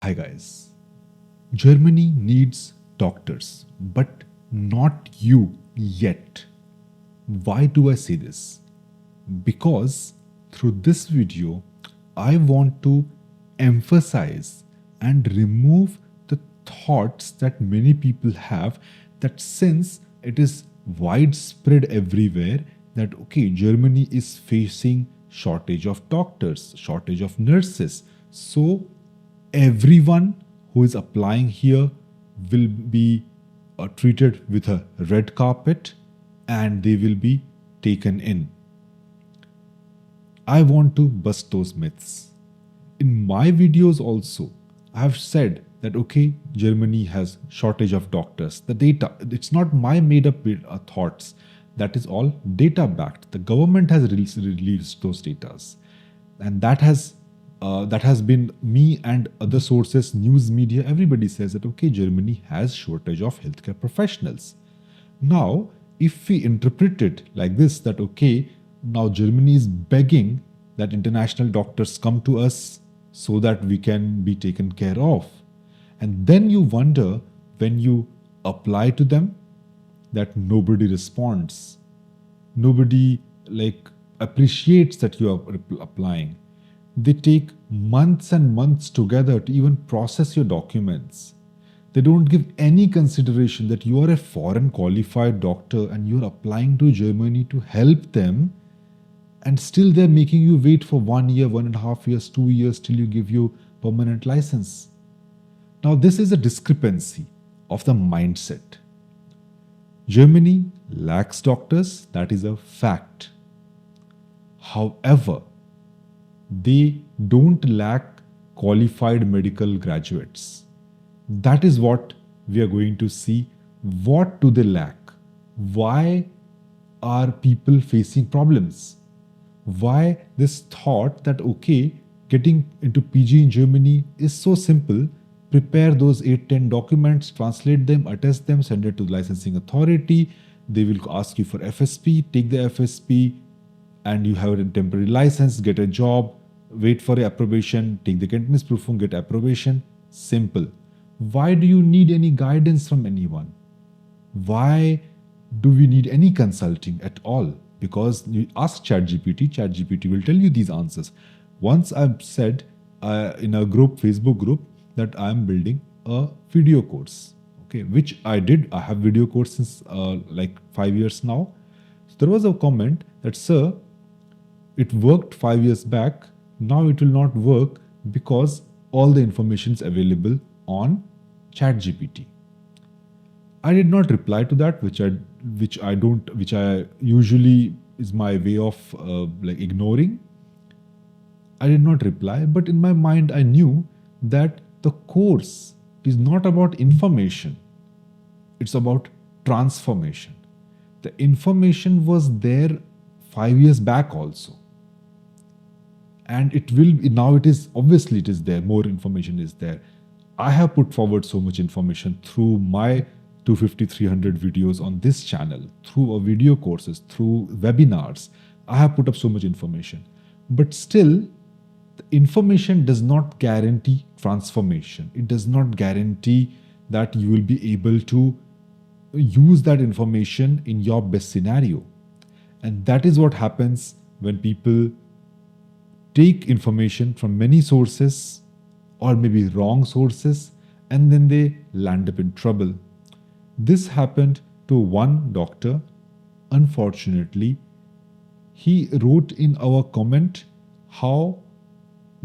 Hi guys. Germany needs doctors, but not you yet. Why do I say this? Because through this video, I want to emphasize and remove the thoughts that many people have that since it is widespread everywhere that okay, Germany is facing shortage of doctors, shortage of nurses. So everyone who is applying here will be treated with a red carpet and they will be taken in. I want to bust those myths. In my videos also, I have said that okay, Germany has shortage of doctors. The data, it's not my made up thoughts. That is all data backed. The government has released those data, and that has been me and other sources, news media. Everybody says that okay, Germany has shortage of healthcare professionals. Now, if we interpret it like this, that okay, now Germany is begging that international doctors come to us so that we can be taken care of. And then you wonder when you apply to them that nobody responds. Nobody appreciates that you are applying. They take months and months together to even process your documents. They don't give any consideration that you are a foreign qualified doctor and you're applying to Germany to help them, and still they're making you wait for 1 year, 1.5 years, 2 years till you give you permanent license. Now, this is a discrepancy of the mindset. Germany lacks doctors, that is a fact. However, they don't lack qualified medical graduates. That is what we are going to see. What do they lack? Why are people facing problems? Why this thought that okay, getting into PG in Germany is so simple? Prepare those 8-10 documents, translate them, attest them, send it to the licensing authority. They will ask you for FSP, take the FSP, and you have a temporary license, get a job, wait for approbation, take the Kenntnisprüfung, get approbation. Simple. Why do you need any guidance from anyone? Why do we need any consulting at all? Because you ask ChatGPT will tell you these answers. Once I've said in a group, Facebook group, that I'm building a video course, okay, which I did. I have video course since 5 years now. So there was a comment that, sir, it worked 5 years back. Now it will not work because all the information is available on ChatGPT. I did not reply to that, which I usually is my way of ignoring. I did not reply, but in my mind I knew that the course is not about information, it's about transformation. The information was there 5 years back also, and it will now, it is obviously it is there, more information is there. I have put forward so much information through my 250 300 videos on this channel, through our video courses, through webinars. I have put up so much information, but still the information does not guarantee transformation. It does not guarantee that you will be able to use that information in your best scenario. And that is what happens when people take information from many sources or maybe wrong sources, and then they land up in trouble. This happened to one doctor. Unfortunately, he wrote in our comment how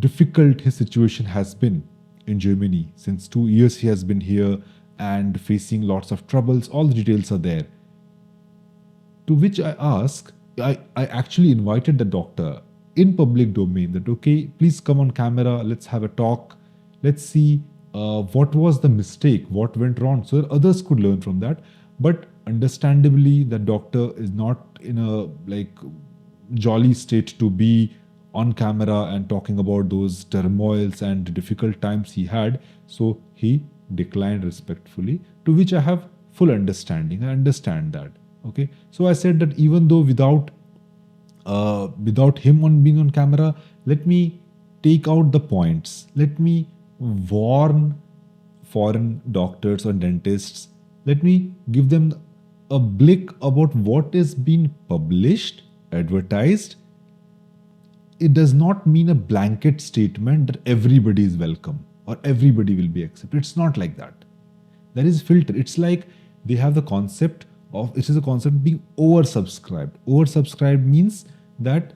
difficult his situation has been in Germany. Since 2 years he has been here and facing lots of troubles. All the details are there. To which I actually invited the doctor in public domain that okay, please come on camera, let's have a talk, let's see what was the mistake, what went wrong, so that others could learn from that. But understandably, the doctor is not in a jolly state to be on camera and talking about those turmoils and difficult times he had, so he declined respectfully, to which I have full understanding. I understand that. Okay, so I said that even though without him on being on camera, let me take out the points, let me warn foreign doctors or dentists. Let me give them a blick about what is being published, advertised. It does not mean a blanket statement that everybody is welcome or everybody will be accepted. It's not like that. There is filter. It's like they have the concept of, it is a concept being oversubscribed. Oversubscribed means that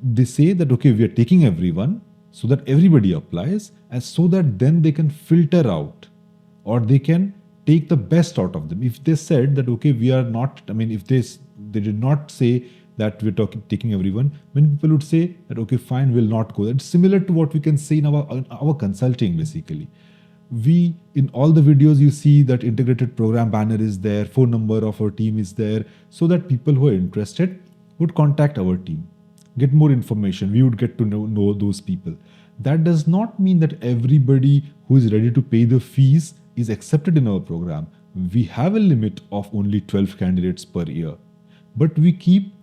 they say that okay, we are taking everyone so that everybody applies, and so that then they can filter out or they can take the best out of them. If they said that okay, we are not, I mean, if they did not say that we're taking everyone, many people would say that okay, fine, we'll not go. That's similar to what we can say in our consulting. Basically, we, in all the videos you see that integrated program banner is there, phone number of our team is there, so that people who are interested would contact our team, get more information. We would get to know those people. That does not mean that everybody who is ready to pay the fees is accepted in our program. We have a limit of only 12 candidates per year, but we keep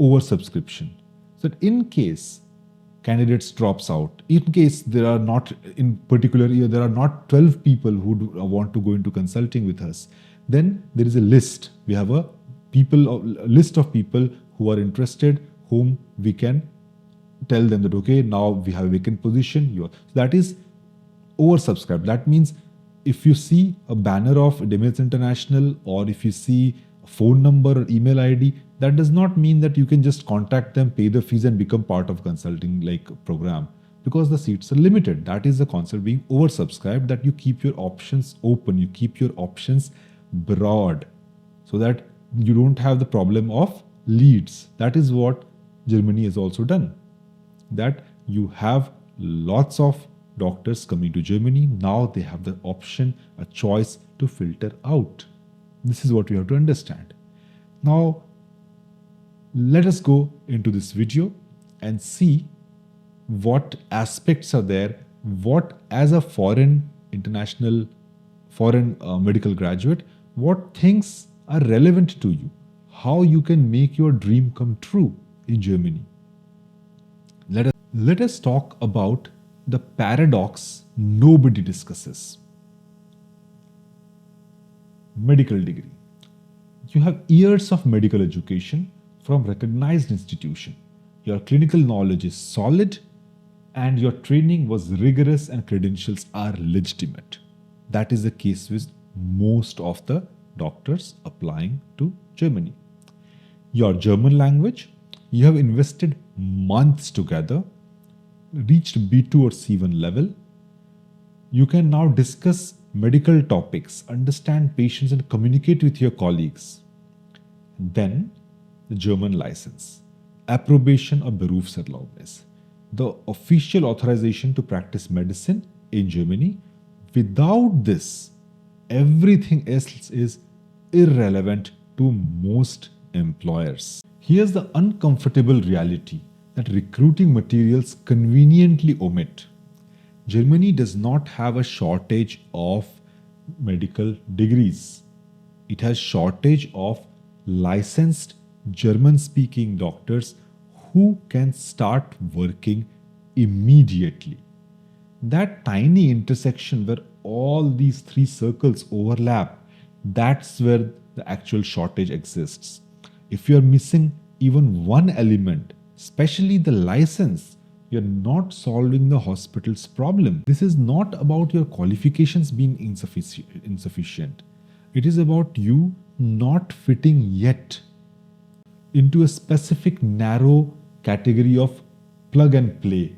oversubscription. So that in case candidates drops out, in case there are not, in particular year, there are not 12 people who want to go into consulting with us, then there is a list. We have a list of people who are interested, whom we can tell them that okay, now we have a vacant position. So that is oversubscribed. That means if you see a banner of DMiNetz International, or if you see a phone number or email ID, that does not mean that you can just contact them, pay the fees and become part of consulting like program, because the seats are limited. That is the concept being oversubscribed, that you keep your options open, you keep your options broad, so that you don't have the problem of leads. That is what Germany has also done, that you have lots of doctors coming to Germany. Now they have the option, a choice to filter out. This is what we have to understand. Now, let us go into this video and see what aspects are there, what as a foreign medical graduate, what things are relevant to you, how you can make your dream come true in Germany. Let us talk about the paradox nobody discusses. Medical degree. You have years of medical education from recognized institution. Your clinical knowledge is solid and your training was rigorous and credentials are legitimate. That is the case with most of the doctors applying to Germany. Your German language, you have invested months together, reached B2 or C1 level. You can now discuss medical topics, understand patients and communicate with your colleagues. Then the German license, approbation or Berufserlaubnis, the official authorization to practice medicine in Germany. Without this, everything else is irrelevant to most employers. Here's the uncomfortable reality that recruiting materials conveniently omit. Germany does not have a shortage of medical degrees. It has shortage of licensed German-speaking doctors who can start working immediately. That tiny intersection where all these three circles overlap, that's where the actual shortage exists. If you're missing even one element, especially the license, you're not solving the hospital's problem. This is not about your qualifications being insufficient. It is about you not fitting yet into a specific narrow category of plug and play.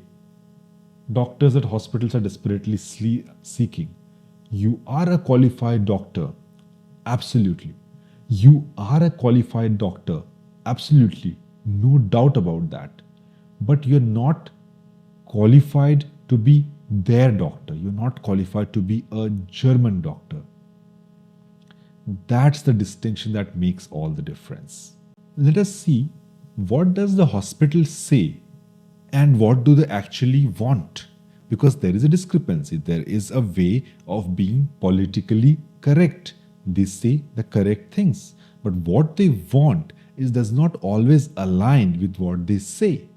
Doctors at hospitals are desperately seeking. You are a qualified doctor. Absolutely. You are a qualified doctor. Absolutely. No doubt about that. But you're not qualified to be their doctor. You're not qualified to be a German doctor. That's the distinction that makes all the difference. Let us see, what does the hospital say and what do they actually want? Because there is a discrepancy. There is a way of being politically correct. They say the correct things. But what they want does not always align with what they say.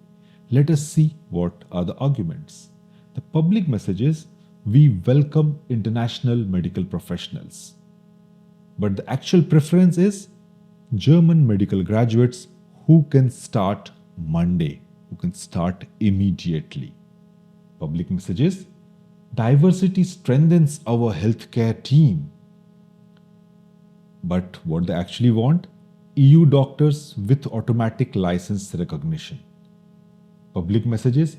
Let us see what are the arguments. The public message is, we welcome international medical professionals. But the actual preference is German medical graduates who can start Monday, who can start immediately. Public messages: diversity strengthens our healthcare team. But what they actually want? EU doctors with automatic license recognition. Public messages: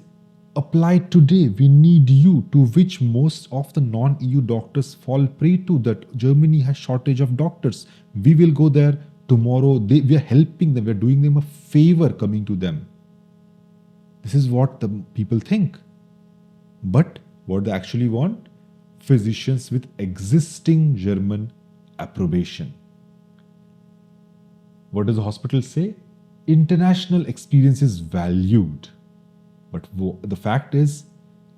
apply today, we need you, to which most of the non-EU doctors fall prey to, that Germany has shortage of doctors. We will go there tomorrow. We are helping them, we are doing them a favor coming to them. This is what the people think. But what they actually want? Physicians with existing German approbation. What does the hospital say? International experience is valued. But the fact is,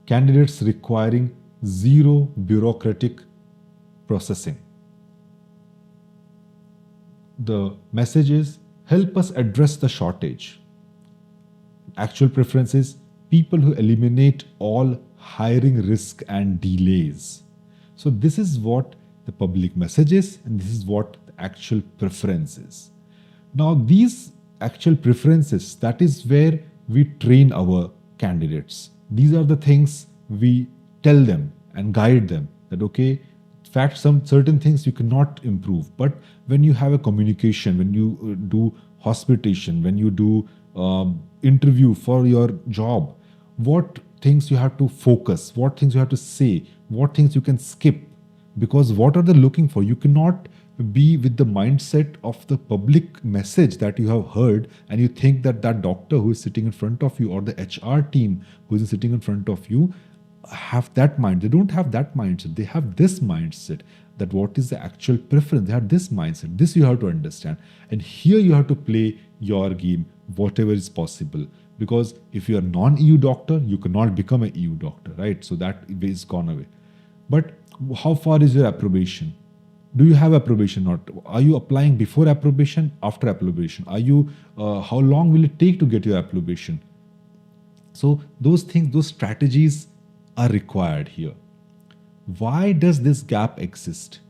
candidates requiring zero bureaucratic processing. The message is, help us address the shortage. Actual preference is people who eliminate all hiring risk and delays. So this is what the public message is, and this is what the actual preference is. Now these actual preferences, that is where we train our candidates. These are the things we tell them and guide them, that okay, in fact some certain things you cannot improve, but when you have a communication, when you do hospitation, when you do interview for your job, what things you have to focus, what things you have to say, what things you can skip, because what are they looking for? You cannot be with the mindset of the public message that you have heard and you think that that doctor who is sitting in front of you or the HR team who is sitting in front of you have that mind. They don't have that mindset. They have this mindset, that what is the actual preference. They have this mindset. This you have to understand. And here you have to play your game, whatever is possible. Because if you are non-EU doctor, you cannot become an EU doctor, right? So that is gone away. But how far is your approbation? Do you have approbation or not? Are you applying before approbation, after approbation? Are you? How long will it take to get your approbation? So those things, those strategies are required here. Why does this gap exist?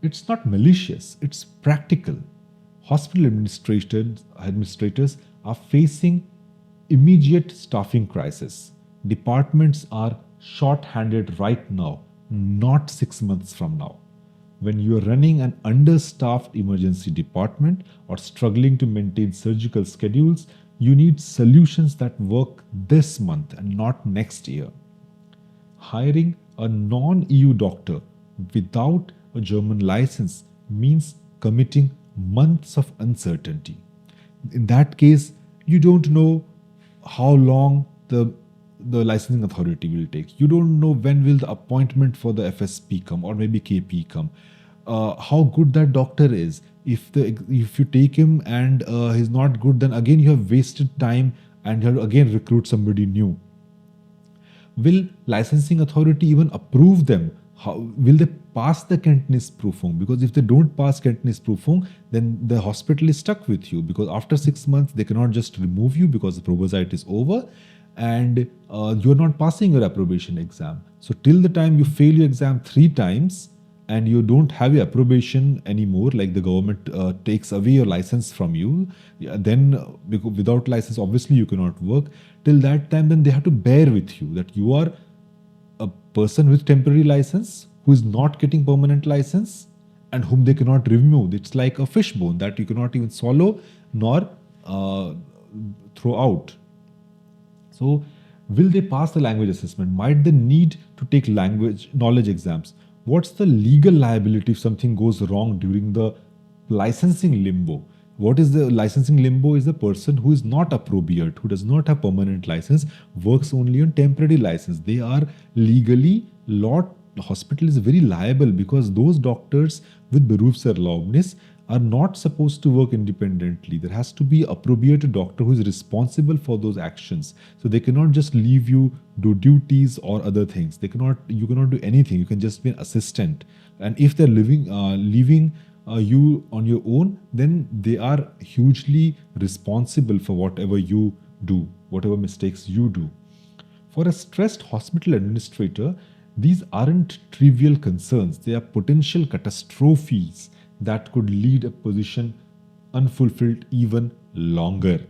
It's not malicious, it's practical. Hospital administrators are facing immediate staffing crisis. Departments are short-handed right now, not 6 months from now. When you are running an understaffed emergency department or struggling to maintain surgical schedules, you need solutions that work this month and not next year. Hiring a non-EU doctor without a German license means committing months of uncertainty. In that case, you don't know how long the licensing authority will take. You don't know when will the appointment for the FSP come or maybe KP come. How good that doctor is. If you take him and he's not good, then again you have wasted time and you have to again recruit somebody new. Will licensing authority even approve them? How will they pass the Cantonese Prüfung? Because if they don't pass Cantonese Prüfung, then the hospital is stuck with you, because after 6 months they cannot just remove you because the proboscite is over and you're not passing your approbation exam. So till the time you fail your exam 3 times and you don't have your approbation anymore, like the government takes away your license from you, then without license obviously you cannot work. Till that time, then they have to bear with you that you are a person with temporary license who is not getting permanent license and whom they cannot remove. It's like a fishbone that you cannot even swallow nor throw out. So will they pass the language assessment? Might they need to take language knowledge exams? What's the legal liability if something goes wrong during the licensing limbo? What is the licensing limbo? Is the person who is not appropriate, who does not have permanent license, works only on temporary license. They are legally, the hospital is very liable, because those doctors with Berufserlaubnis are not supposed to work independently. There has to be appropriate doctor who is responsible for those actions. So they cannot just leave you do duties or other things. You cannot do anything. You can just be an assistant. And if they're leaving you on your own, then they are hugely responsible for whatever you do, whatever mistakes you do. For a stressed hospital administrator, These aren't trivial concerns, they are potential catastrophes that could lead a position unfulfilled even longer.